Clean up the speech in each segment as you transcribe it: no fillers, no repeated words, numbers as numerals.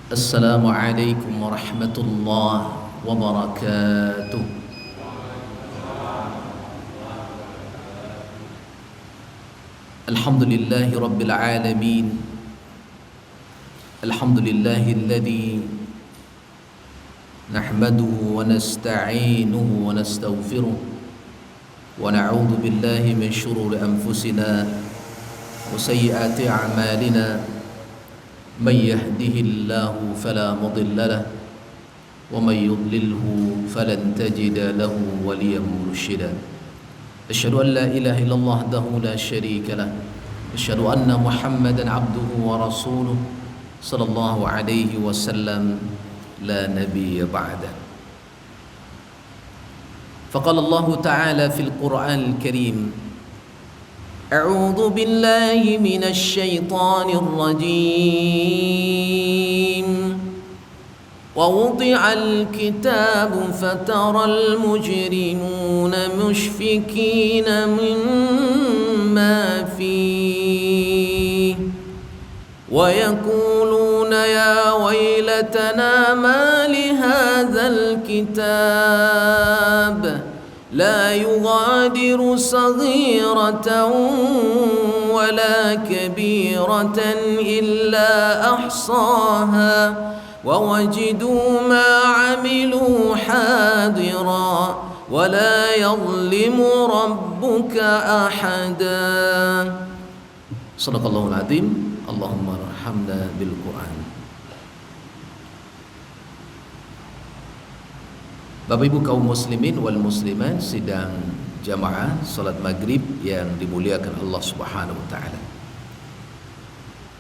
Assalamualaikum warahmatullahi wabarakatuh. Alhamdulillahi rabbil alamin. Alhamdulillahilladzi nahmaduhu wa nasta'inuhu wa nastaghfiruh wa na'udzu billahi min shururi anfusina wa sayyiati a'malina. من يهده الله فلا مضل له ومن يضلله فلن تجد له وليا مرشدا. أشهد أن لا إله إلا الله وحده لا شريك له. أشهد أن محمدا عبده ورسوله صلى الله عليه وسلم لا نبي بعده. فقال الله تعالى في القرآن الكريم: أعوذ بالله من الشيطان الرجيم. ووضع الكتاب فترى المجرمون مشفقين مما فيه ويقولون يا ويلتنا ما لهذا الكتاب لا يغادر صغيرة ولا كبيرة إلا أحصاها ووجدوا ما عملوا حاضرا ولا يظلم ربك أحدا. صدق الله العظيم. اللهم ارحمنا بالقرآن. Bapak Ibu kaum muslimin wal muslimat sidang jamaah salat maghrib yang dimuliakan Allah Subhanahu wa taala.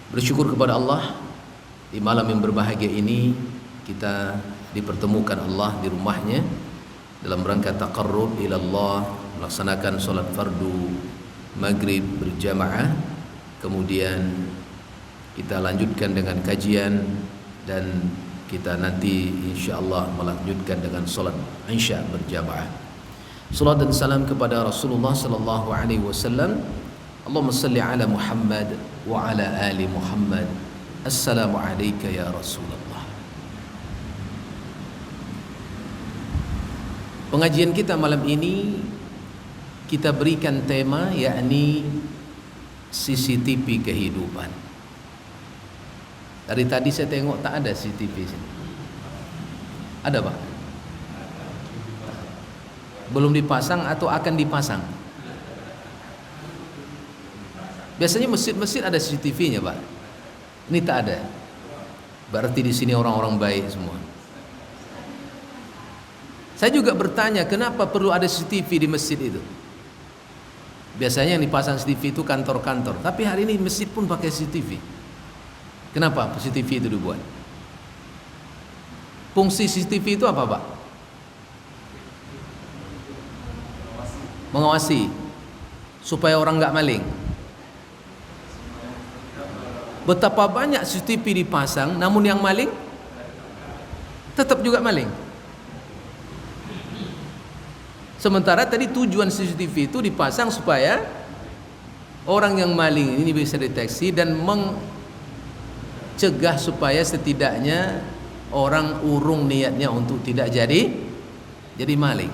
Bersyukur kepada Allah di malam yang berbahagia ini kita dipertemukan Allah di rumahnya dalam rangka taqarrub ila Allah, melaksanakan salat fardu maghrib berjamaah. Kemudian kita lanjutkan dengan kajian dan kita nanti insyaallah melanjutkan dengan salat Isya berjamaah. Salat dan salam kepada Rasulullah sallallahu alaihi wasallam. Allahumma salli ala Muhammad wa ala ali Muhammad. Assalamu alayka ya Rasulullah. Pengajian kita malam ini kita berikan tema yakni CCTV kehidupan. Dari tadi saya tengok tak ada CCTV sini. Ada Pak? Belum dipasang atau akan dipasang? Biasanya masjid-masjid ada CCTV-nya Pak. Ini tak ada. Berarti di sini orang-orang baik semua. Saya juga bertanya kenapa perlu ada CCTV di masjid itu. Biasanya yang dipasang CCTV itu kantor-kantor, tapi hari ini masjid pun pakai CCTV. Kenapa CCTV itu dibuat? Fungsi CCTV itu apa Pak? Mengawasi supaya orang nggak maling. Betapa banyak CCTV dipasang, namun yang maling tetap juga maling. Sementara tadi tujuan CCTV itu dipasang supaya orang yang maling ini bisa deteksi dan cegah supaya setidaknya orang urung niatnya untuk tidak jadi maling.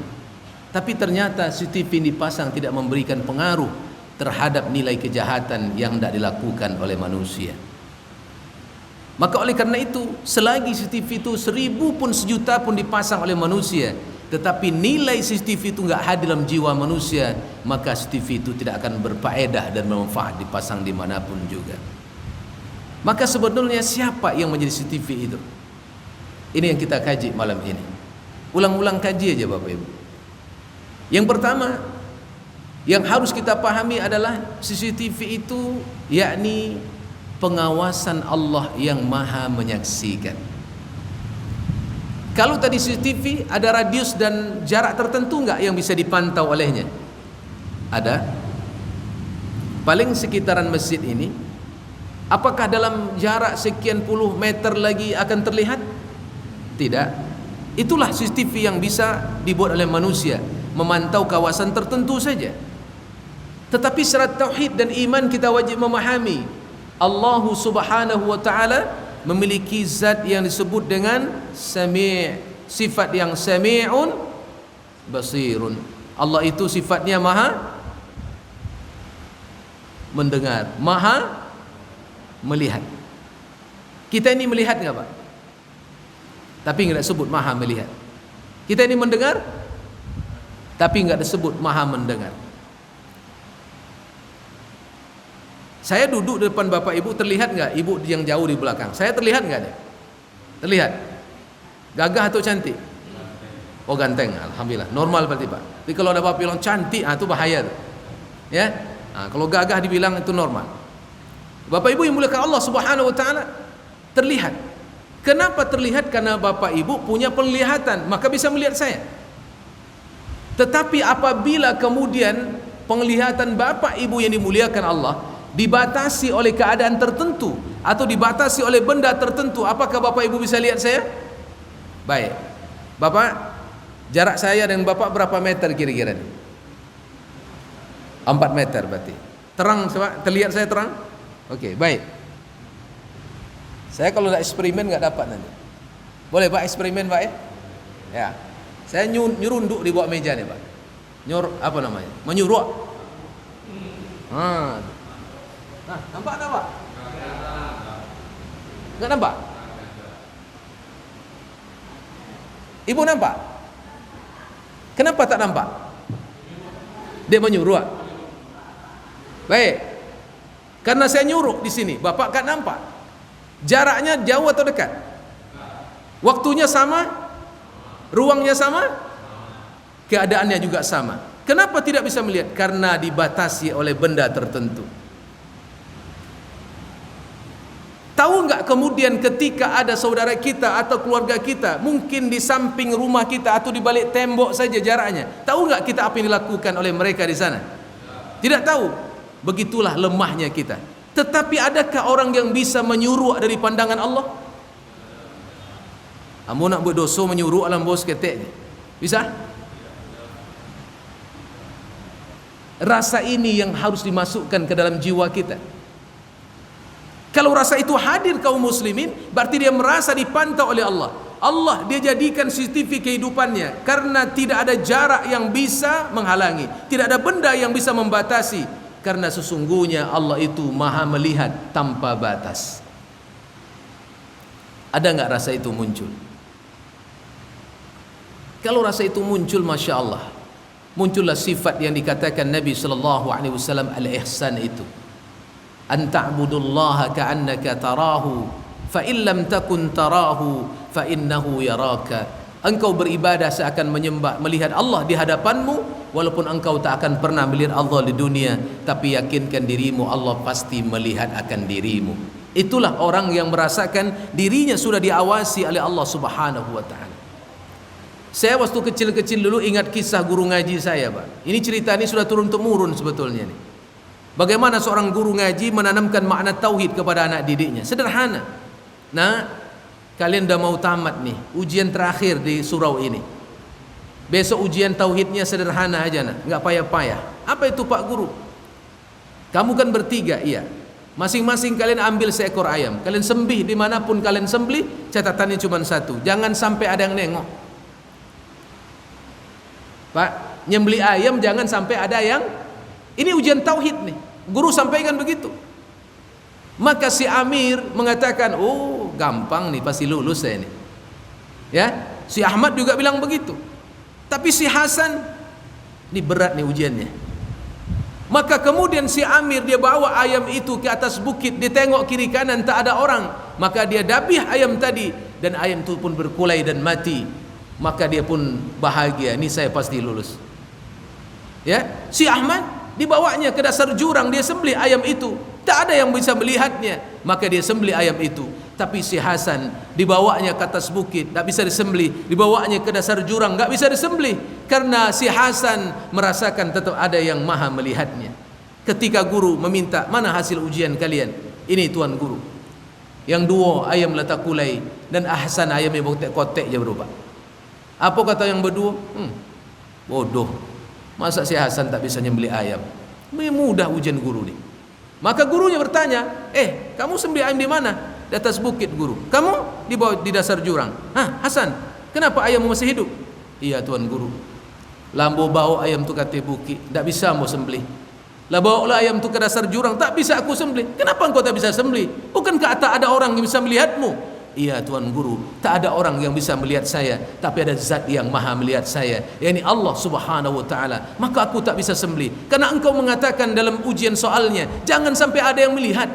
Tapi ternyata CCTV dipasang tidak memberikan pengaruh terhadap nilai kejahatan yang tidak dilakukan oleh manusia. Maka oleh karena itu, selagi CCTV itu 1000 pun 1.000.000 pun dipasang oleh manusia, tetapi nilai CCTV itu enggak hadir dalam jiwa manusia, maka CCTV itu tidak akan berfaedah dan bermanfaat dipasang dimanapun juga. Maka sebetulnya siapa yang menjadi CCTV itu? Ini yang kita kaji malam ini. Ulang-ulang kaji aja Bapak Ibu. Yang pertama yang harus kita pahami adalah CCTV itu yakni pengawasan Allah yang maha menyaksikan. Kalau tadi CCTV ada radius dan jarak tertentu enggak yang bisa dipantau olehnya? Ada. Paling sekitaran masjid ini. Apakah dalam jarak sekian puluh meter lagi akan terlihat? Tidak. Itulah CCTV yang bisa dibuat oleh manusia, memantau kawasan tertentu saja. Tetapi syarat tauhid dan iman kita wajib memahami Allah Subhanahu wa taala memiliki zat yang disebut dengan sami', sifat yang sami'un basirun. Allah itu sifatnya maha mendengar, maha melihat. Kita ini melihat enggak, Pak? Tapi enggak disebut maha melihat. Kita ini mendengar, tapi enggak disebut maha mendengar. Saya duduk di depan Bapak Ibu, terlihat enggak ibu yang jauh di belakang? Saya terlihat enggak nih? Terlihat. Gagah atau cantik? Oh, ganteng, alhamdulillah. Normal berarti, Pak. Tapi kalau ada Bapak bilang cantik, itu bahaya tuh. Ya. Kalau gagah dibilang itu normal. Bapak Ibu yang muliakan Allah Subhanahu wa taala, terlihat. Kenapa terlihat? Karena Bapak Ibu punya penglihatan, maka bisa melihat saya. Tetapi apabila kemudian penglihatan Bapak Ibu yang dimuliakan Allah dibatasi oleh keadaan tertentu atau dibatasi oleh benda tertentu, apakah Bapak Ibu bisa lihat saya? Baik. Bapak, jarak saya dengan Bapak berapa meter kira-kira? 4 meter berarti. Terang, terlihat saya terang? Oke, baik. Saya kalau tidak eksperimen nggak dapat nanti. Boleh Pak eksperimen Pak ya? Ya. Saya nyurunduk di bawah meja nih Pak. Apa namanya? Menyuruh. Nah, nampak tak Pak? Nggak nampak? Ibu nampak? Kenapa tak nampak? Dia menyuruh. Baik. Karena saya nyuruh di sini, Bapak kan nampak. Jaraknya jauh atau dekat? Waktunya sama? Ruangnya sama? Keadaannya juga sama. Kenapa tidak bisa melihat? Karena dibatasi oleh benda tertentu. Tahu enggak kemudian ketika ada saudara kita atau keluarga kita, mungkin di samping rumah kita atau di balik tembok saja jaraknya, tahu enggak kita apa yang dilakukan oleh mereka di sana? Tidak tahu. Begitulah lemahnya kita. Tetapi adakah orang yang bisa menyuruh dari pandangan Allah? Kamu nak buat dosa menyuruh alam bos ketek ni? Bisa? Rasa ini yang harus dimasukkan ke dalam jiwa kita. Kalau rasa itu hadir kaum muslimin, berarti dia merasa dipantau oleh Allah. Allah dia jadikan CCTV kehidupannya, karena tidak ada jarak yang bisa menghalangi, tidak ada benda yang bisa membatasi. Karena sesungguhnya Allah itu maha melihat tanpa batas. Ada enggak rasa itu muncul? Kalau rasa itu muncul, Masya Allah, muncullah sifat yang dikatakan Nabi SAW al-ihsan itu. An ta'budullaha ka'annaka tarahu fa in lam takun tarahu fa innahu yaraka. Engkau beribadah seakan melihat Allah di hadapanmu, walaupun engkau tak akan pernah melihat Allah di dunia, tapi yakinkan dirimu Allah pasti melihat akan dirimu. Itulah orang yang merasakan dirinya sudah diawasi oleh Allah Subhanahu wa taala. Saya waktu kecil-kecil dulu ingat kisah guru ngaji saya, Pak. Ini cerita ini sudah turun temurun sebetulnya nih. Bagaimana seorang guru ngaji menanamkan makna tauhid kepada anak didiknya. Sederhana. Nah, kalian dah mau tamat nih, ujian terakhir di surau ini. Besok ujian tauhidnya sederhana aja nak, nggak payah-payah. Apa itu Pak Guru? Kamu kan bertiga, iya. Masing-masing kalian ambil seekor ayam, kalian sembelih dimanapun kalian sembelih, catatannya cuma satu, jangan sampai ada yang nengok. Pak, nyembelih ayam jangan sampai ada yang. Ini ujian tauhid nih. Guru sampaikan begitu. Maka si Amir mengatakan, oh gampang nih, pasti lulus saya nih. Ya, si Ahmad juga bilang begitu. Tapi si Hasan, ini berat nih ujiannya. Maka kemudian si Amir dia bawa ayam itu ke atas bukit, dia tengok kiri kanan tak ada orang, maka dia dabih ayam tadi dan ayam itu pun berkulai dan mati. Maka dia pun bahagia, ini saya pasti lulus. Ya, si Ahmad dibawanya ke dasar jurang, dia sembelih ayam itu. Tak ada yang bisa melihatnya, maka dia sembelih ayam itu. Tapi si Hasan dibawanya ke atas bukit, tak bisa disembelih. Dibawanya ke dasar jurang, tak bisa disembelih. Karena si Hasan merasakan tetap ada yang maha melihatnya. Ketika guru meminta, mana hasil ujian kalian? Ini tuan guru. Yang dua ayam letak kulai, dan Ahsan ayamnya kotek-kotek je berubah. Apa kata yang berdua? Bodoh. Masa si Hasan tak bisa nyembelih ayam? Mudah ujian guru ni. Maka gurunya bertanya, kamu sembelih ayam di mana? di atas bukit guru. Kamu di bawah di dasar jurang. Hah, Hasan, kenapa ayammu masih hidup? Iya tuan guru. Lambo bawa ayam tu kata bukit, tak bisa mau sembelih. Lah bawa ayam tu ke dasar jurang, tak bisa aku sembelih. Kenapa engkau tak bisa sembelih? Bukankah tak ada orang yang bisa melihatmu? Iya tuan guru, tak ada orang yang bisa melihat saya, tapi ada zat yang maha melihat saya, yakni Allah subhanahu wa ta'ala. Maka aku tak bisa sembelih, karena engkau mengatakan dalam ujian soalnya, jangan sampai ada yang melihat.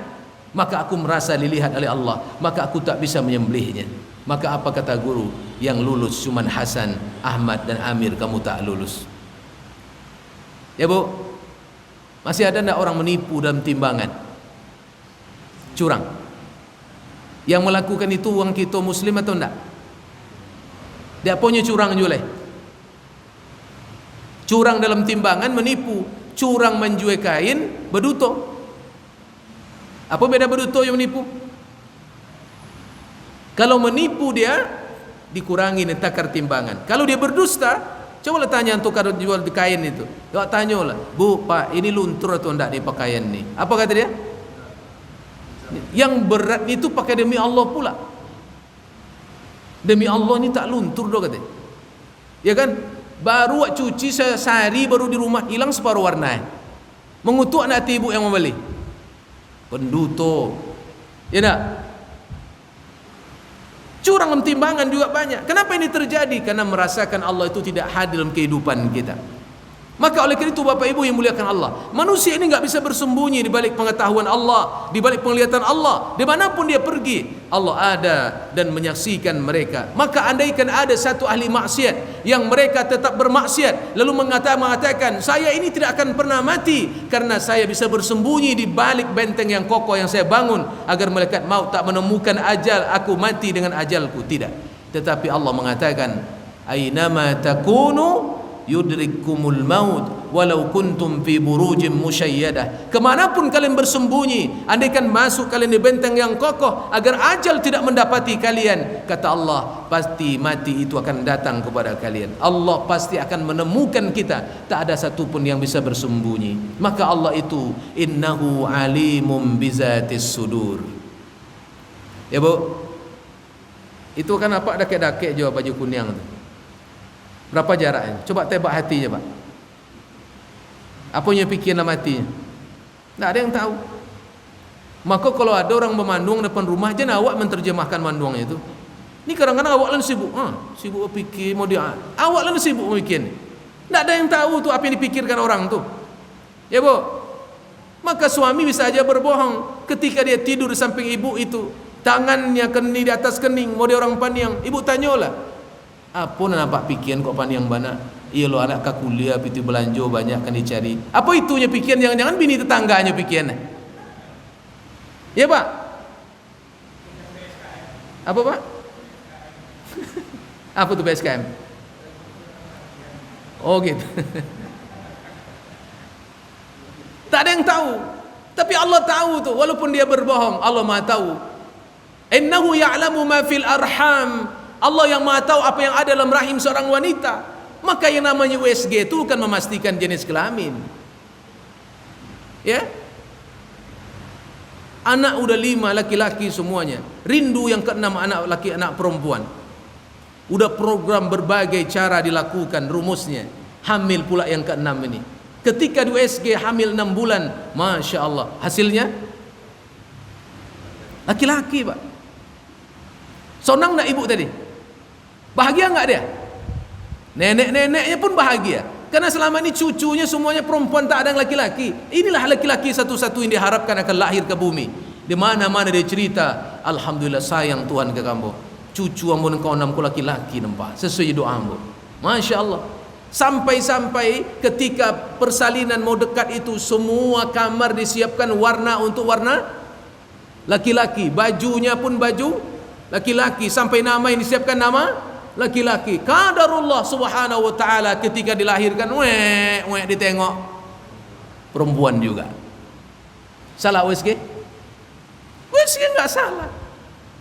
Maka aku merasa dilihat oleh Allah, maka aku tak bisa menyembelihnya. Maka apa kata guru? Yang lulus cuman Hasan, Ahmad dan Amir, kamu tak lulus. Ya bu, masih ada tidak orang menipu dalam timbangan? Curang. Yang melakukan itu orang kita muslim atau tidak? Dia punya curang juga. Curang dalam timbangan, menipu. Curang menjual kain, berduto. Apa beda berduto yang menipu? Kalau menipu dia dikurangi takar timbangan. Kalau dia berdusta, cobalah tanya untuk kalau jual di kain itu. Coba tanyalah, Bu, Pak, ini luntur atau tidak di pakaian ini? Apa kata dia? Yang berat itu pakai demi Allah pula. Demi Allah ni tak luntur doh kata. Ya kan? Baru cuci sehari baru di rumah hilang separuh warna. Mengutuk anak ibu yang membeli. Penduto. Ya tak? Curang timbangan juga banyak. Kenapa ini terjadi? Karena merasakan Allah itu tidak hadir dalam kehidupan kita. Maka oleh karena itu Bapak Ibu yang muliakan Allah, manusia ini enggak bisa bersembunyi di balik pengetahuan Allah, di balik penglihatan Allah. Dimanapun dia pergi, Allah ada dan menyaksikan mereka. Maka andaikan ada satu ahli maksiat yang mereka tetap bermaksiat, lalu mengatakan, saya ini tidak akan pernah mati karena saya bisa bersembunyi di balik benteng yang kokoh yang saya bangun agar malaikat maut tak menemukan ajal aku mati dengan ajalku. Tidak. Tetapi Allah mengatakan, ainama takunu yudrikumul maut walau kuntum fi burujim musyayyadah. Kemanapun kalian bersembunyi, andaikan masuk kalian di benteng yang kokoh agar ajal tidak mendapati kalian, kata Allah, pasti mati itu akan datang kepada kalian. Allah pasti akan menemukan kita, tak ada satupun yang bisa bersembunyi. Maka Allah itu innahu alimum bizatis sudur. Ya bu, itu kan apa dakek-dakek jawab baju kuning tu. Berapa jaraknya? Coba tebak hatinya Pak. Apa yang fikir dalam hatinya? Tak ada yang tahu. Maka kalau ada orang memandung depan rumah, jangan awak menterjemahkan mandungnya itu. Ini kadang-kadang awak lalu sibuk. Sibuk fikir mau dia. Awak lalu sibuk memikir. Tak ada yang tahu tu apa yang dipikirkan orang tu. Ya bu. Maka suami bisa aja berbohong ketika dia tidur di samping ibu itu, tangannya kening di atas kening, mau dia orang paniang. Ibu tanyalah, apa nak nampak pikiran kok paniang banyak? Iya lo anak kak kuliah piti belanja banyak kan dicari. Apa itunya pikiran? Jangan-jangan bini tetangganya pikiran. Ya Pak. Apa Pak? Apa tuh BSKM? Oh gitu. Tak ada yang tahu. Tapi Allah tahu tuh, walaupun dia berbohong, Allah Maha tahu. Innahu ya'lamu ma fil arham. Allah yang Maha tahu apa yang ada dalam rahim seorang wanita. Maka yang namanya USG itu bukan memastikan jenis kelamin. Ya. Anak udah 5 laki-laki semuanya. Rindu yang ke-6 anak laki, anak perempuan. Udah program berbagai cara dilakukan rumusnya. Hamil pula yang ke-6 ini. Ketika di USG hamil 6 bulan, Masya Allah, hasilnya laki-laki Pak. Sonang nak ibu tadi? Bahagia enggak dia? Nenek-neneknya pun bahagia. Karena selama ini cucunya semuanya perempuan, tak ada yang laki-laki. Inilah laki-laki satu-satu yang diharapkan akan lahir ke bumi. Di mana-mana dia cerita, alhamdulillah sayang Tuhan ke kamu. Cucu amun kau 6 laki-laki nampak. Sesuai doa amun. Masya Allah. Sampai-sampai ketika persalinan mau dekat itu, semua kamar disiapkan warna untuk warna laki-laki. Bajunya pun baju laki-laki. Sampai nama yang disiapkan nama laki-laki. Qadarullah subhanahu wa ta'ala ketika dilahirkan, ditengok perempuan juga. Salah USG? USG enggak salah.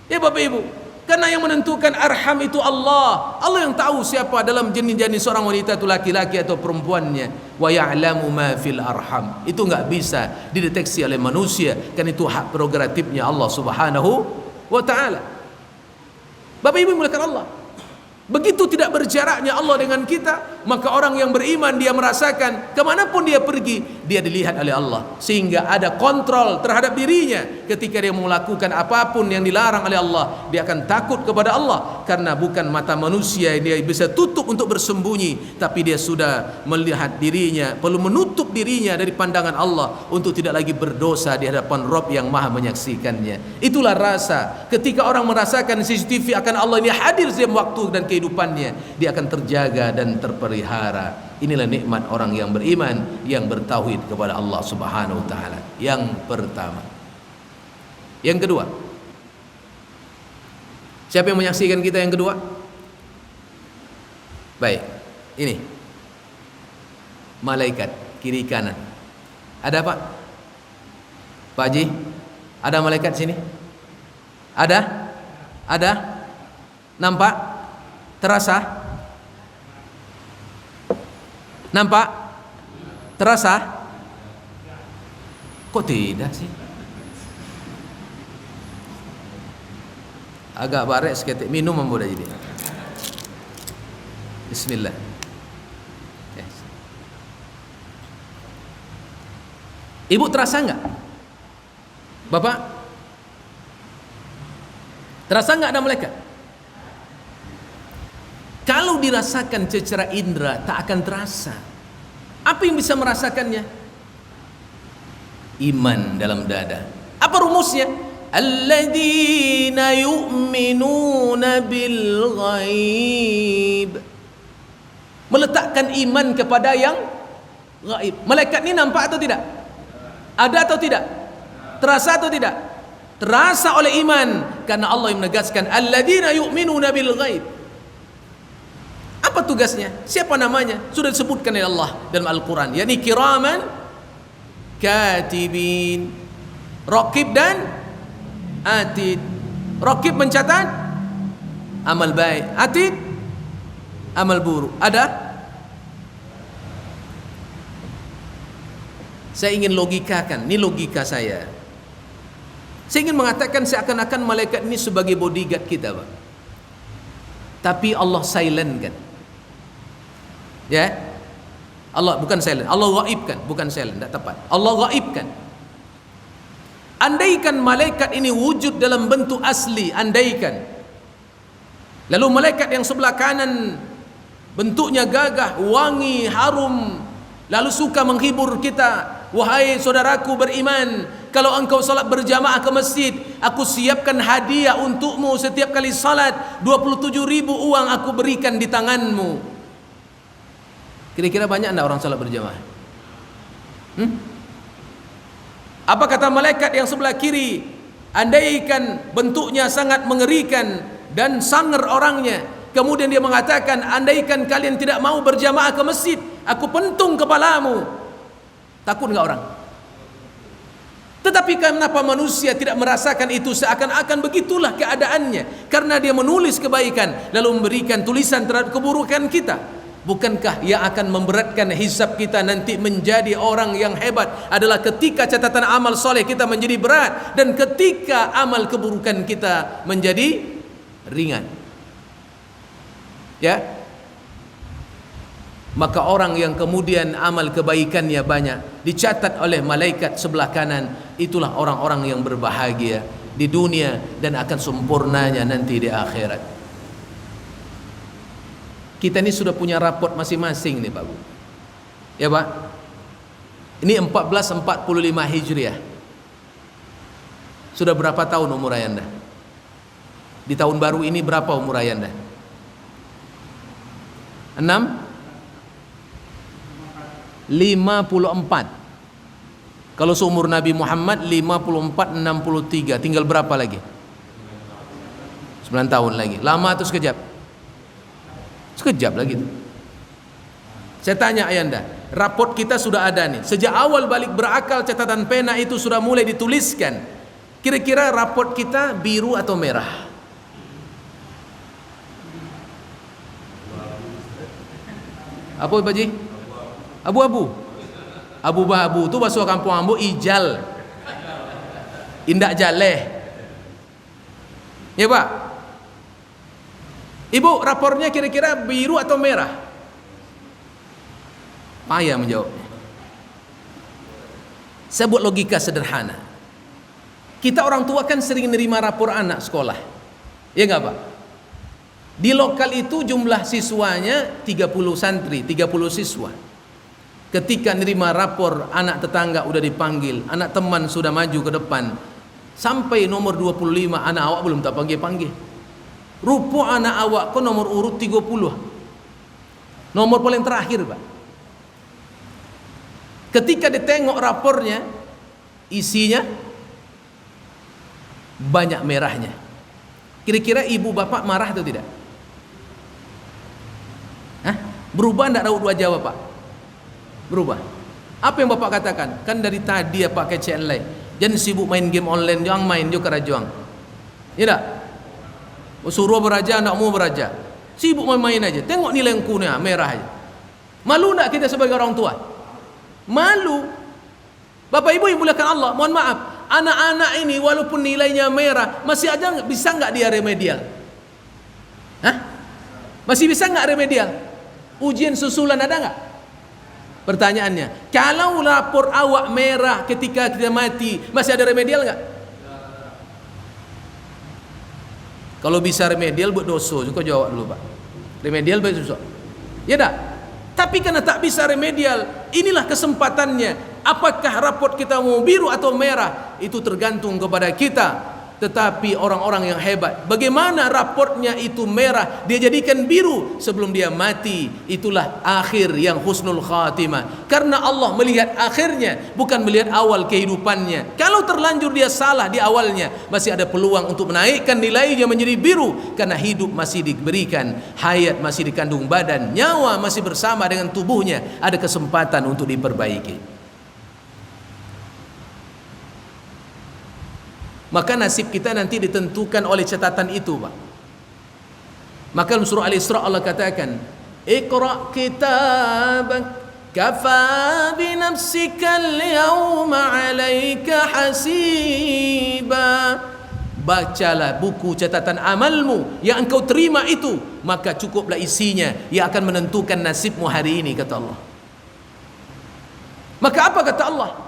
Ya Bapak Ibu, karena yang menentukan arham itu Allah. Allah yang tahu siapa dalam janin-janin seorang wanita itu laki-laki atau perempuannya. Wa ya'lamu ma fil arham. Itu enggak bisa dideteksi oleh manusia, kan itu hak prerogatifnya Allah subhanahu wa ta'ala. Bapak Ibu mulakan Allah, begitu tidak berjaraknya Allah dengan kita, maka orang yang beriman dia merasakan kemanapun dia pergi, dia dilihat oleh Allah, sehingga ada kontrol terhadap dirinya. Ketika dia melakukan apapun yang dilarang oleh Allah, dia akan takut kepada Allah, karena bukan mata manusia yang dia bisa tutup untuk bersembunyi, tapi dia sudah melihat dirinya, perlu menutup dirinya dari pandangan Allah untuk tidak lagi berdosa di hadapan Rabb yang maha menyaksikannya. Itulah rasa ketika orang merasakan CCTV akan Allah ini hadir setiap waktu dan kehidupannya, dia akan terjaga dan terpelihara. Inilah nikmat orang yang beriman, yang bertauhid kepada Allah Subhanahu wa taala. Yang pertama. Yang kedua, siapa yang menyaksikan kita yang kedua? Baik, ini malaikat kiri kanan. Ada Pak? Pak Haji, ada malaikat sini? Ada? Ada? Nampak? Terasa? Nampak? Terasa? Kok tidak sih? Agak barek seketik, minum membuat jadi. Bismillah. Yes. Ibu terasa enggak? Bapak? Terasa enggak ada malaikat? Kalau dirasakan secara indera tak akan terasa. Apa yang bisa merasakannya? Iman dalam dada. Apa rumusnya? Alladzina yu'minuna bil ghaib. Meletakkan iman kepada yang gaib. Malaikat ini nampak atau tidak? Ada atau tidak? Terasa atau tidak? Terasa oleh iman, karena Allah yang menegaskan alladzina yu'minuna bil ghaib. Apa tugasnya? Siapa namanya? Sudah disebutkan oleh Allah dalam Al-Quran, yakni kiraman katibin, raqib dan atid. Raqib mencatat amal baik, atid amal buruk. Ada? Saya ingin logikakan, ini logika saya. Saya ingin mengatakan seakan-akan malaikat ini sebagai bodyguard kita, Pak. Tapi Allah silent kan? Ya, Allah bukan silent, Allah gaibkan, bukan silent, tidak tepat. Allah gaibkan. Andaikan malaikat ini wujud dalam bentuk asli, andaikan, lalu malaikat yang sebelah kanan bentuknya gagah, wangi, harum, lalu suka menghibur kita, wahai saudaraku beriman, kalau engkau salat berjamaah ke masjid, aku siapkan hadiah untukmu setiap kali salat, 27.000 uang aku berikan di tanganmu. Kira-kira banyak enggak orang salat berjamaah? Apa kata malaikat yang sebelah kiri? Andaikan bentuknya sangat mengerikan dan sangar orangnya, kemudian dia mengatakan, andaikan kalian tidak mau berjamaah ke masjid, aku pentung kepalamu. Takut enggak orang? Tetapi kenapa manusia tidak merasakan itu? Seakan-akan begitulah keadaannya, karena dia menulis kebaikan lalu memberikan tulisan terhadap keburukan kita. Bukankah yang akan memberatkan hisab kita nanti menjadi orang yang hebat adalah ketika catatan amal soleh kita menjadi berat dan ketika amal keburukan kita menjadi ringan. Ya, maka orang yang kemudian amal kebaikannya banyak dicatat oleh malaikat sebelah kanan, itulah orang-orang yang berbahagia di dunia dan akan sempurnanya nanti di akhirat. Kita ini sudah punya raport masing-masing nih Pak Bu. Ya Pak. Ini 1445 Hijriah. Sudah berapa tahun umur Ayanda? Di tahun baru ini berapa umur Ayanda? 6? 54. Kalau seumur Nabi Muhammad 54, 63. Tinggal berapa lagi? 9 tahun lagi. Lama atau sekejap? Sekejap lagi. Saya tanya Ayanda, raport kita sudah ada nih. Sejak awal balik berakal catatan pena itu sudah mulai dituliskan. Kira-kira raport kita biru atau merah? Apa Pak Haji? Abu-abu. Abu-abu itu bahasa kampung Ambo ijal. Indak jaleh. Ya Pak. Ibu, rapornya kira-kira biru atau merah? Payah menjawabnya. Saya buat logika sederhana. Kita orang tua kan sering nerima rapor anak sekolah. Ya enggak Pak? Di lokal itu jumlah siswanya 30 santri, 30 siswa. Ketika nerima rapor anak tetangga udah dipanggil, anak teman sudah maju ke depan, sampai nomor 25 anak awak belum tak panggil-panggil. Rupa anak awak ke nomor urut 30. Nomor paling terakhir Pak. Ketika ditengok rapornya, isinya banyak merahnya. Kira-kira ibu bapak marah atau tidak? Hah? Berubah enggak raut wajah bapak? Berubah. Apa yang bapak katakan? Kan dari tadi ya pakai CLI. Jangan sibuk main game online, jangan main juga kerajuang. Ya tak? Suruh beraja, nak mau beraja. Sibuk main-main aja. Tengok nilai yang kuning merah aja. Malu tak kita sebagai orang tua? Malu. Bapak ibu yang muliakan Allah, mohon maaf, anak-anak ini walaupun nilainya merah, masih ada bisa nggak dia remedial? Hah? Masih bisa nggak remedial? Ujian susulan ada nggak? Pertanyaannya, kalau rapor awak merah ketika kita mati, masih ada remedial nggak? Kalau bisa remedial buat dosa, juga jawab dulu Pak. Remedial baik susah. Ya dah. Tapi karena tak bisa remedial, inilah kesempatannya. Apakah raport kita mau biru atau merah, itu tergantung kepada kita. Tetapi orang-orang yang hebat, bagaimana raportnya itu merah, dia jadikan biru sebelum dia mati, itulah akhir yang husnul khatimah. Karena Allah melihat akhirnya, bukan melihat awal kehidupannya. Kalau terlanjur dia salah di awalnya, masih ada peluang untuk menaikkan nilainya menjadi biru. Karena hidup masih diberikan, hayat masih dikandung badan, nyawa masih bersama dengan tubuhnya, ada kesempatan untuk diperbaiki. Maka nasib kita nanti ditentukan oleh catatan itu Pak. Maka dalam surah Al-Isra Allah katakan, Iqra' kitabak kafa bi nafsika al-yawma 'alaika hasiba. Bacalah buku catatan amalmu yang engkau terima itu, maka cukuplah isinya yang akan menentukan nasibmu hari ini, kata Allah. Maka apa kata Allah?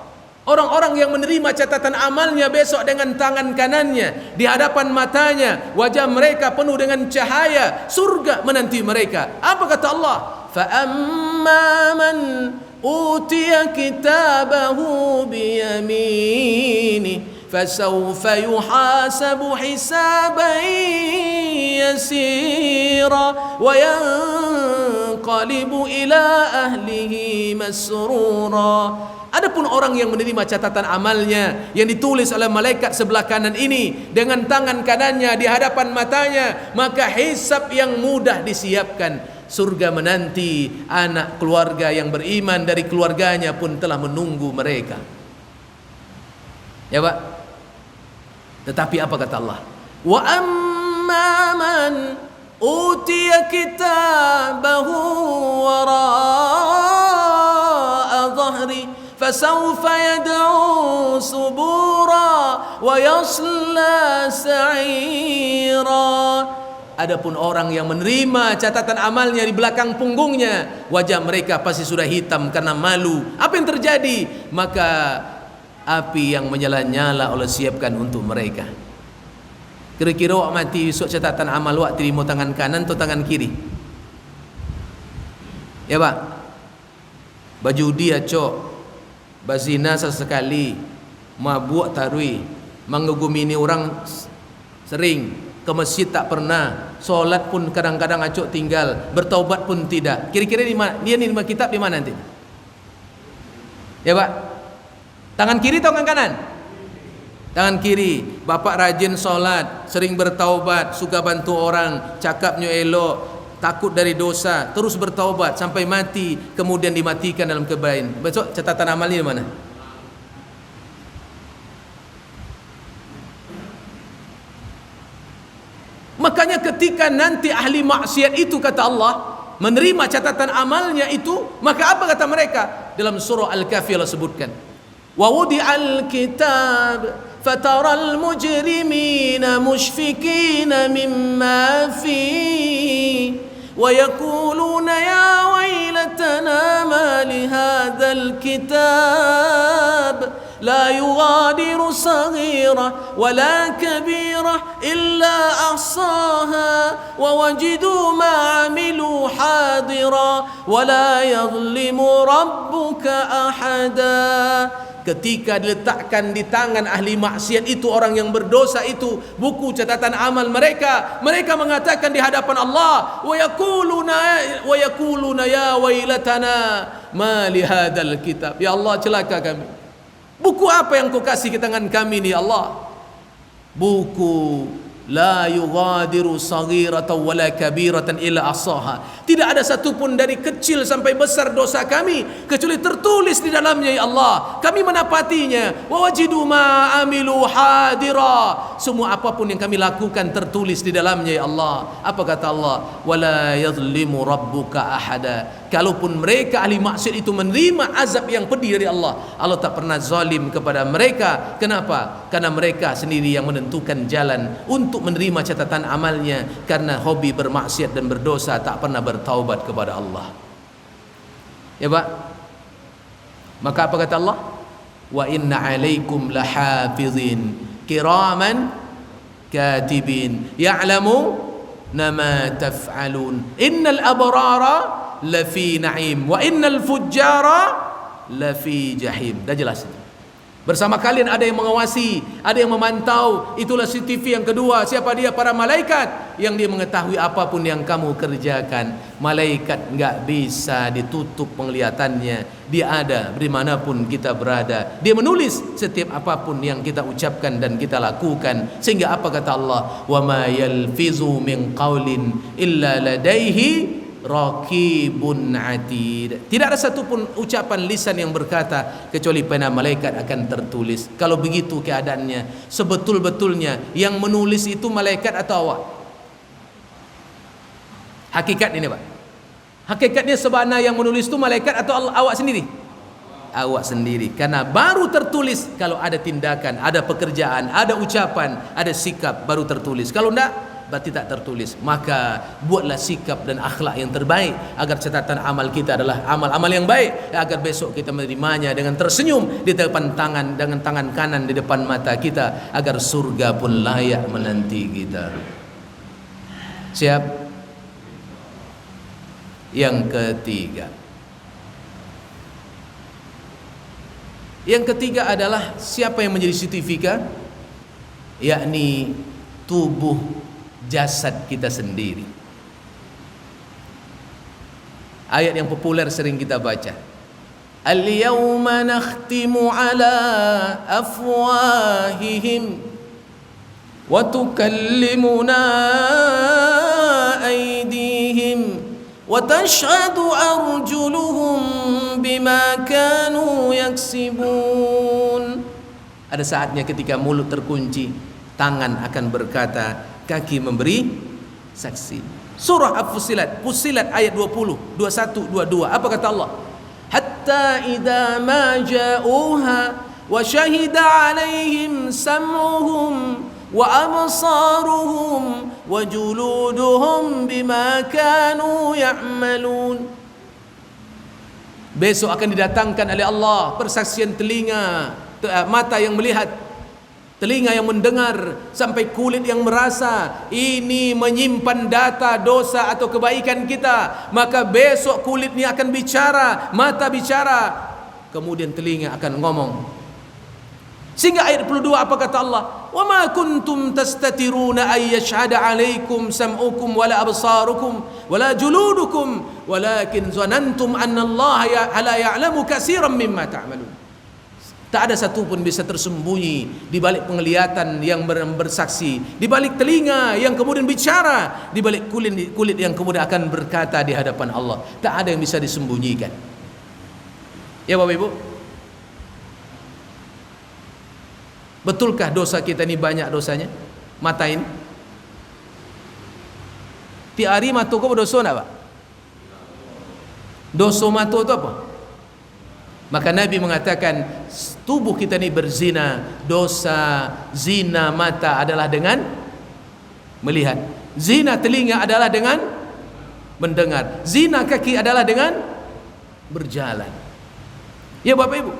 Orang-orang yang menerima catatan amalnya besok dengan tangan kanannya, di hadapan matanya, wajah mereka penuh dengan cahaya, surga menanti mereka. Apa kata Allah? فَأَمَّا مَنْ أُوتِيَ كِتَابَهُ بِيَمِينِهِ فَسَوْفَ يُحَاسَبُ حِسَابًا يَسِيرًا وَيَنْقَلِبُ إِلَى أَهْلِهِ مَسْرُورًا. Adapun orang yang menerima catatan amalnya yang ditulis oleh malaikat sebelah kanan ini dengan tangan kanannya di hadapan matanya, maka hisab yang mudah disiapkan. Surga menanti, anak keluarga yang beriman dari keluarganya pun telah menunggu mereka. Ya Pak. Tetapi apa kata Allah? Wa amma man utiya kitabahu wara'a dhahri fasawfa yad'u subura wa yasla sa'ira. Adapun orang yang menerima catatan amalnya di belakang punggungnya, wajah mereka pasti sudah hitam karena malu. Apa yang terjadi? Maka api yang menyala-nyala Allah siapkan untuk mereka. Kira-kira awak mati esok catatan amal awak terima tangan kanan atau tangan kiri? Ya Pak. Baju dia cok, bazina sesekali, mabuk tarwi, menggugumi orang sering, ke masjid tak pernah, solat pun kadang-kadang acok tinggal, bertaubat pun tidak. Kira-kira di mana? Dia nerima kitab di mana nanti? Ya Pak. Tangan kiri atau tangan kanan? Tangan kiri. Bapak rajin solat, sering bertaubat, suka bantu orang, cakapnya elok, takut dari dosa, terus bertaubat sampai mati, kemudian dimatikan dalam kebaikan. Besok catatan amalnya di mana? Makanya ketika nanti ahli maksiat itu, kata Allah, menerima catatan amalnya itu, maka apa kata mereka? Dalam surah Al-Kahfi Allah sebutkan, wa wudi'al kitab فترى المجرمين مشفقين مما فيه ويقولون يا ويلتنا ما لهذا الكتاب لا يغادر صغيرة ولا كبيرة إلا أحصاها ووجدوا ما عملوا حاضرا ولا يظلم ربك أحدا. Ketika diletakkan di tangan ahli maksiat itu, orang yang berdosa itu, buku catatan amal mereka, mereka mengatakan di hadapan Allah, wa yaquluna ya wailatana ma li hadzal kitab, ya Allah celaka kami, buku apa yang kau kasih ke tangan kami ni Allah? Buku la yughadiru saghiratan wala kabiratan illa ahsaha. Tidak ada satupun dari kecil sampai besar dosa kami kecuali tertulis di dalamnya ya Allah. Kami mendapatinya. Wa wajidu ma amilu hadira. Semua apapun yang kami lakukan tertulis di dalamnya ya Allah. Apa kata Allah? Wala yadhlimu rabbuka ahada. Kalaupun mereka ahli maksiat itu menerima azab yang pedih dari Allah, Allah tak pernah zalim kepada mereka. Kenapa? Karena mereka sendiri yang menentukan jalan untuk menerima catatan amalnya, karena hobi bermaksiat dan berdosa, tak pernah bertaubat kepada Allah. Ya Pak? Maka apa kata Allah? Wa inna alaikum lahafizin kiraman katibin ya'lamu ma taf'alun innal abrara lafi na'im wa innal fujjara lafi jahim. Dah jelas itu. Bersama kalian ada yang mengawasi, ada yang memantau. Itulah CCTV yang kedua. Siapa dia? Para malaikat yang dia mengetahui apapun yang kamu kerjakan. Malaikat enggak bisa ditutup penglihatannya. Dia ada dimanapun kita berada. Dia menulis setiap apapun yang kita ucapkan dan kita lakukan. Sehingga apa kata Allah? Wa ma yalfizu min qaulin illa ladaihi Raqibun atid. Tidak ada satupun ucapan lisan yang berkata kecuali pena malaikat akan tertulis. Kalau begitu keadaannya, sebetul-betulnya yang menulis itu malaikat atau awak? Hakikat ini Pak, hakikatnya sebenarnya yang menulis itu malaikat atau awak sendiri? Awak sendiri. Karena baru tertulis kalau ada tindakan, ada pekerjaan, ada ucapan, ada sikap, baru tertulis. Kalau tidak, berarti tak tertulis. Maka buatlah sikap dan akhlak yang terbaik agar catatan amal kita adalah amal-amal yang baik, agar besok kita menerimanya dengan tersenyum di depan tangan, dengan tangan kanan di depan mata kita, agar surga pun layak menanti kita. Siap? Yang ketiga. Yang ketiga adalah siapa yang menjadi sertifika? Yakni tubuh jasad kita sendiri. Ayat yang populer sering kita baca. Al-yawma nakhtimu ala afwahihim wa tukallimuna aydihim wa tashhadu arjuluhum bima kanu yaksibun. Ada saatnya ketika mulut terkunci, tangan akan berkata, kaki memberi saksi. Surah Al-Fussilat, Fussilat ayat 20, 21, 22. Apa kata Allah? Hatta idza ma ja'uha wa syahida 'alaihim sam'uhum wa absaruhum wa juluduhum bima kanu ya'malun. Besok akan didatangkan oleh Allah persaksian telinga, mata yang melihat, telinga yang mendengar, sampai kulit yang merasa. Ini menyimpan data dosa atau kebaikan kita. Maka besok kulit ini akan bicara, mata bicara, kemudian telinga akan ngomong. Sehingga ayat 22 apa kata Allah? Wa ma kuntum tastatiruna ay yashhada 'alaikum sam'ukum wala absarukum wala juludukum walakin zanantum anna Allah la ya'lamu katsiran mimma ta'malun. Tak ada satu pun bisa tersembunyi di balik penglihatan yang bersaksi, di balik telinga yang kemudian bicara, di balik kulit yang kemudian akan berkata di hadapan Allah. Tak ada yang bisa disembunyikan. Ya Bapak Ibu, betulkah dosa kita ini banyak dosanya? Mata ini tiap hari mata kau berdosa tak Pak? Dosa mata itu apa? Maka Nabi mengatakan tubuh kita ini berzina, dosa zina mata adalah dengan melihat, zina telinga adalah dengan mendengar, zina kaki adalah dengan berjalan. Ya Bapak Ibu,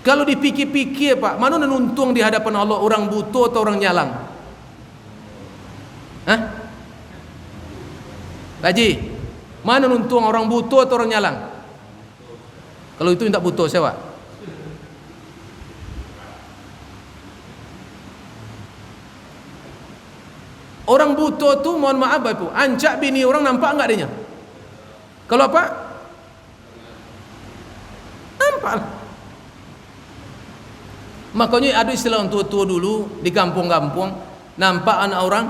kalau dipikir-pikir Pak, mana untung di hadapan Allah, orang buta atau orang nyalang? Hah? Haji, mana untung orang buta atau orang nyalang? Kalau itu minta buta siapa? Orang buta tu mohon maaf Bapak Ibu, ancak bini orang nampak enggak adanya? Kalau apa? Nampak. Makanya ada istilah orang tua-tua dulu di kampung-kampung, nampak anak orang,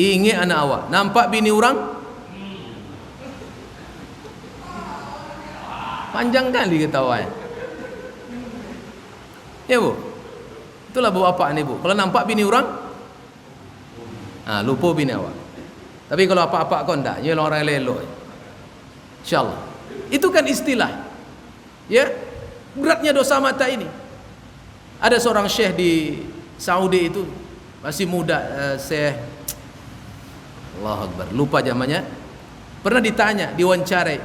ingat anak awak. Nampak bini orang, panjang kali ketawa. Ya Bu, itulah bapak ni Bu. Kalau nampak bini orang, lupa bini awak. Tapi kalau apa-apa kau enggak, nyelah orang elok. InsyaAllah. Itu kan istilah. Ya, beratnya dosa mata ini. Ada seorang syekh di Saudi itu, masih muda, syekh, Allahu Akbar, lupa zamannya. Pernah ditanya, diwawancarai,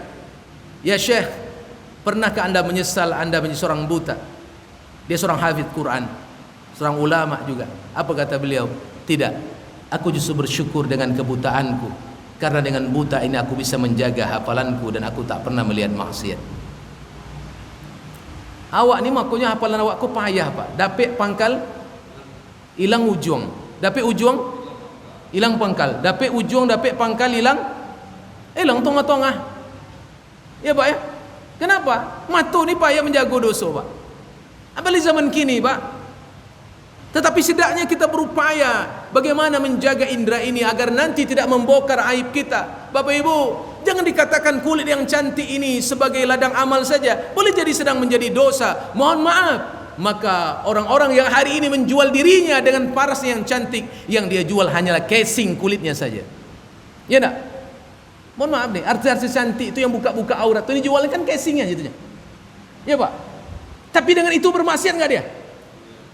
ya syekh, pernahkah anda menyesal anda menjadi seorang buta? Dia seorang hafidz Quran, seorang ulama juga. Apa kata beliau? Tidak, aku justru bersyukur dengan kebutaanku, karena dengan buta ini aku bisa menjaga hafalanku dan aku tak pernah melihat maksiat. Awak ni makanya hafalan awakku payah Pak. Dapat pangkal hilang ujung, dapat ujung hilang pangkal, dapat ujung dapat pangkal hilang tengah-tengah. Ya Pak ya. Kenapa? Mata ni payah menjaga dosa Pak. Apalagi zaman kini Pak. Tetapi setidaknya kita berupaya bagaimana menjaga indera ini agar nanti tidak membongkar aib kita. Bapak Ibu, jangan dikatakan kulit yang cantik ini sebagai ladang amal saja, boleh jadi sedang menjadi dosa. Mohon maaf. Maka orang-orang yang hari ini menjual dirinya dengan paras yang cantik, yang dia jual hanyalah casing kulitnya saja. Ya enggak? Mohon maaf nih, artis-artis cantik itu yang buka-buka aurat itu dijualnya kan casingnya jatuhnya. Ya Pak. Tapi dengan itu bermaksiat enggak dia?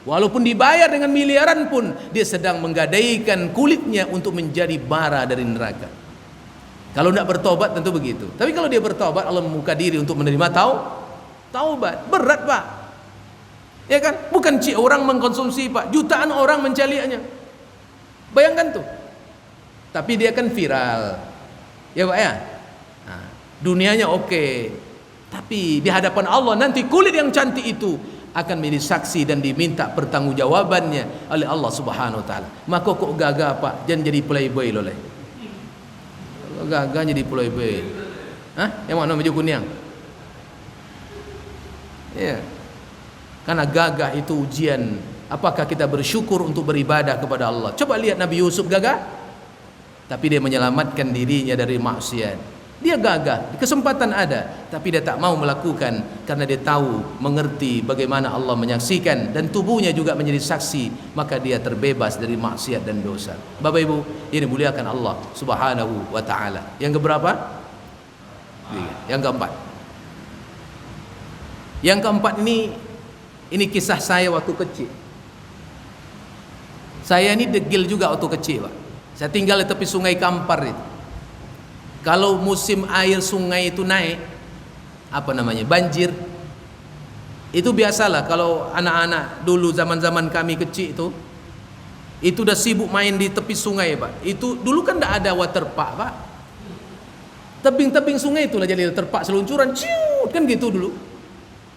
Walaupun dibayar dengan miliaran pun, dia sedang menggadaikan kulitnya untuk menjadi bara dari neraka. Kalau tidak bertobat tentu begitu. Tapi kalau dia bertobat, Allah membuka diri untuk menerima taubat. Berat Pak. Ya kan? Bukan orang mengkonsumsi Pak, jutaan orang mencaliannya. Bayangkan tuh. Tapi dia kan viral. Ya Pak ya? Nah, dunianya oke. Tapi di hadapan Allah nanti kulit yang cantik itu akan menjadi saksi dan diminta pertanggungjawabannya oleh Allah Subhanahu wa taala. Maka kok gagah Pak, jangan jadi playboy loleh. Kalau gagah jadi playboy. Hah? Yang mana baju kuning? Ya. Karena gagah itu ujian. Apakah kita bersyukur untuk beribadah kepada Allah? Coba lihat Nabi Yusuf gagah, tapi dia menyelamatkan dirinya dari maksiat. Dia gagah, kesempatan ada, tapi dia tak mau melakukan karena dia tahu, mengerti bagaimana Allah menyaksikan dan tubuhnya juga menjadi saksi, maka dia terbebas dari maksiat dan dosa. Bapak Ibu, ini muliakan Allah Subhanahu wa taala. Yang keberapa? Yang keempat. Yang keempat ini kisah saya waktu kecil. Saya ini degil juga waktu kecil, Pak. Saya tinggal di tepi Sungai Kampar itu. Kalau musim air sungai itu naik, banjir, itu biasalah kalau anak-anak dulu zaman-zaman kami kecil itu udah sibuk main di tepi sungai Pak. Itu dulu kan tidak ada waterpark Pak. Tebing-tebing sungai itulah jadi waterpark, seluncuran, ciut, kan gitu dulu.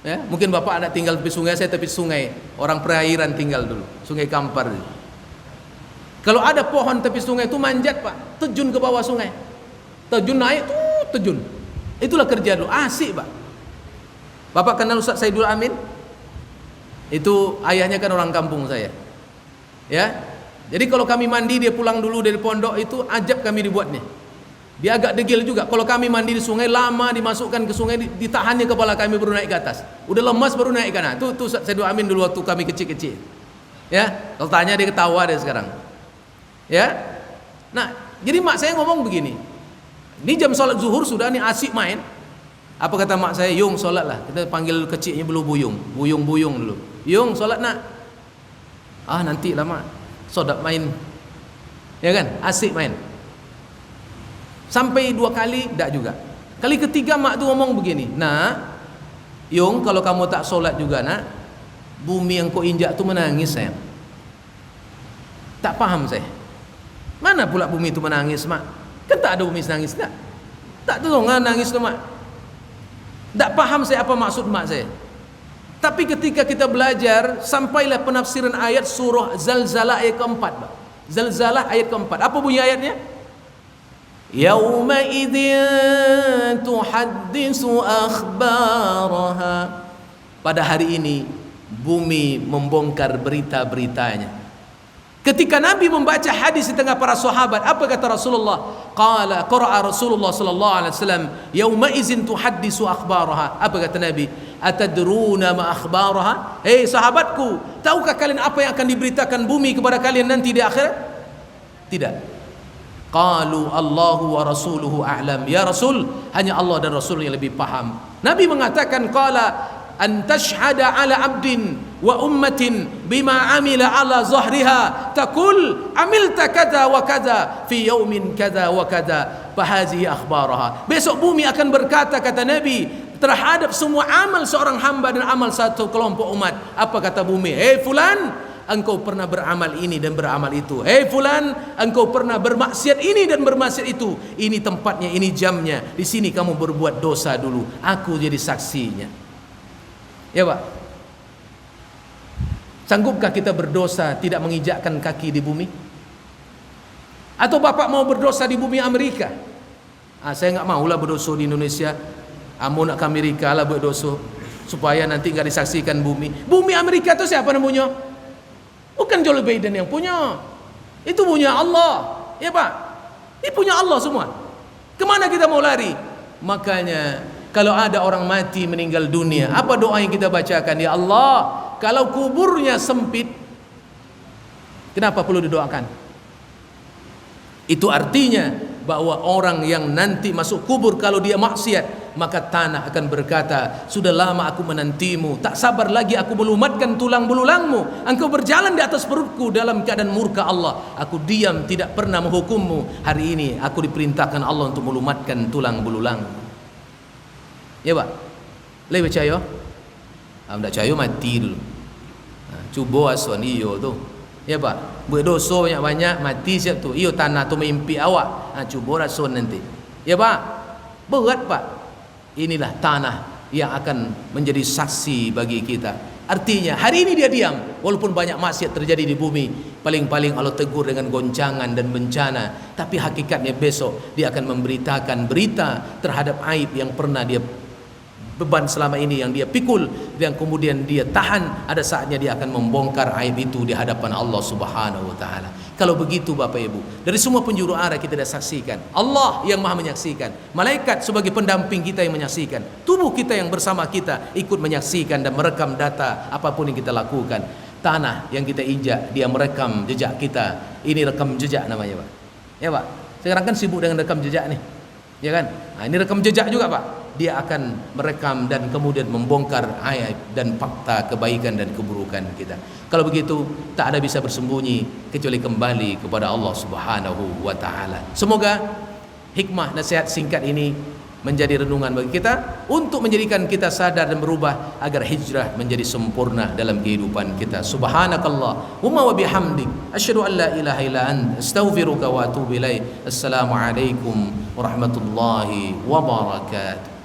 Ya, mungkin Bapak ada tinggal tepi sungai, saya tepi sungai, orang perairan tinggal dulu, Sungai Kampar. Kalau ada pohon tepi sungai itu manjat Pak, terjun ke bawah sungai. Terjun naik terjun. Itulah kerja dulu, asik Pak. Bapak kenal Ustaz Saidul Amin? Itu ayahnya kan orang kampung saya. Ya. Jadi kalau kami mandi dia pulang dulu dari pondok itu ajab kami dibuatnya. Dia agak degil juga. Kalau kami mandi di sungai lama dimasukkan ke sungai ditahannya kepala kami baru naik ke atas. Udah lemas baru naik ke atas. Itu Ustaz Saidul Amin dulu waktu kami kecil-kecil. Ya. Kalau tanya dia ketawa dia sekarang. Ya. Nah, jadi mak saya ngomong begini. Ni jam solat zuhur sudah ni asyik main. Apa kata mak saya? Yung solat lah. Kita panggil kecilnya dulu Buyung. Buyung dulu. Yung solat nak? Ah nanti lah mak. Sodak main. Ya kan? Asyik main. Sampai 2 kali tak juga. Kali ketiga mak tu ngomong begini, nak, Yung, kalau kamu tak solat juga nak, bumi yang kau injak tu menangis sayang. Tak faham saya. Mana pula bumi tu menangis mak? Kan tak ada bumi menangis tak? Tak tahu nangis tu mak. Tak faham saya apa maksud mak saya. Tapi ketika kita belajar, sampailah penafsiran ayat surah Zalzalah ayat keempat. Zalzalah ayat keempat. Apa bunyi ayatnya? Yauma idzin tuhaddisu akhbaraha. Pada hari ini bumi membongkar berita-beritanya. Ketika Nabi membaca hadis di tengah para sahabat, apa kata Rasulullah? Qara'a Rasulullah sallallahu alaihi wasallam, yauma idzin tuhaddisu akhbaraha. Apa kata Nabi? Atadruna ma akhbaraha? Hei sahabatku, tahukah kalian apa yang akan diberitakan bumi kepada kalian nanti di akhirat? Tidak. Qalu Allahu wa rasuluhu a'lam. Ya Rasul, hanya Allah dan Rasul yang lebih paham. Nabi mengatakan, qala an tashhada ala abdin wa ummatin bima amila ala zahriha taqul amilta kadza wa kadza fi yaumin kadza wa kadza fahazihi akhbaraha. Besok bumi akan berkata, kata Nabi, terhadap semua amal seorang hamba dan amal satu kelompok umat. Apa kata bumi? Hei fulan, engkau pernah beramal ini dan beramal itu. Hei fulan, engkau pernah bermaksiat ini dan bermaksiat itu. Ini tempatnya, ini jamnya. Di sini kamu berbuat dosa dulu. Aku jadi saksinya. Ya Pak. Sanggupkah kita berdosa tidak menginjakkan kaki di bumi? Atau Bapak mau berdosa di bumi Amerika? Saya enggak maulah berdosa di Indonesia. Mau nak ke Amerika lah berdosa supaya nanti enggak disaksikan bumi. Bumi Amerika itu siapa yang punya? Bukan Joe Biden yang punya. Itu punya Allah. Ya Pak. Ini punya Allah semua. Kemana kita mau lari? Makanya kalau ada orang mati meninggal dunia, apa doa yang kita bacakan? Ya Allah, kalau kuburnya sempit, kenapa perlu didoakan? Itu artinya bahwa orang yang nanti masuk kubur kalau dia maksiat, maka tanah akan berkata, sudah lama aku menantimu, tak sabar lagi aku melumatkan tulang belulangmu. Engkau berjalan di atas perutku dalam keadaan murka Allah. Aku diam tidak pernah menghukummu. Hari ini aku diperintahkan Allah untuk melumatkan tulang belulangmu. Ya Pak. Boleh percaya? Tak percaya mati dulu. Cuba asuan iyo tu. Ya Pak. Berdosa banyak-banyak mati siap tu. Iyo tanah tu mimpi awak. Cuba rasun nanti. Ya Pak. Berat Pak. Inilah tanah yang akan menjadi saksi bagi kita. Artinya hari ini dia diam walaupun banyak maksiat terjadi di bumi. Paling-paling Allah tegur dengan goncangan dan bencana. Tapi hakikatnya besok dia akan memberitakan berita terhadap aib yang pernah dia beban selama ini yang dia pikul dan kemudian dia tahan. Ada saatnya dia akan membongkar aib itu di hadapan Allah Subhanahu wa taala. Kalau begitu Bapak Ibu, dari semua penjuru arah kita dah saksikan, Allah yang Maha menyaksikan, malaikat sebagai pendamping kita yang menyaksikan, tubuh kita yang bersama kita ikut menyaksikan dan merekam data apapun yang kita lakukan. Tanah yang kita injak dia merekam jejak kita. Ini rekam jejak namanya Pak. Ya Pak. Sekarang kan sibuk dengan rekam jejak nih. Ya kan? Ini rekam jejak juga Pak. Dia akan merekam dan kemudian membongkar aib dan fakta kebaikan dan keburukan kita. Kalau begitu tak ada bisa bersembunyi kecuali kembali kepada Allah Subhanahu wa taala. Semoga hikmah nasihat singkat ini menjadi renungan bagi kita untuk menjadikan kita sadar dan berubah agar hijrah menjadi sempurna dalam kehidupan kita. Subhanakallah wa bihamdik asyhadu an la ilaha illa anta astaghfiruka wa atubu ilaik. Assalamualaikum warahmatullahi wabarakatuh.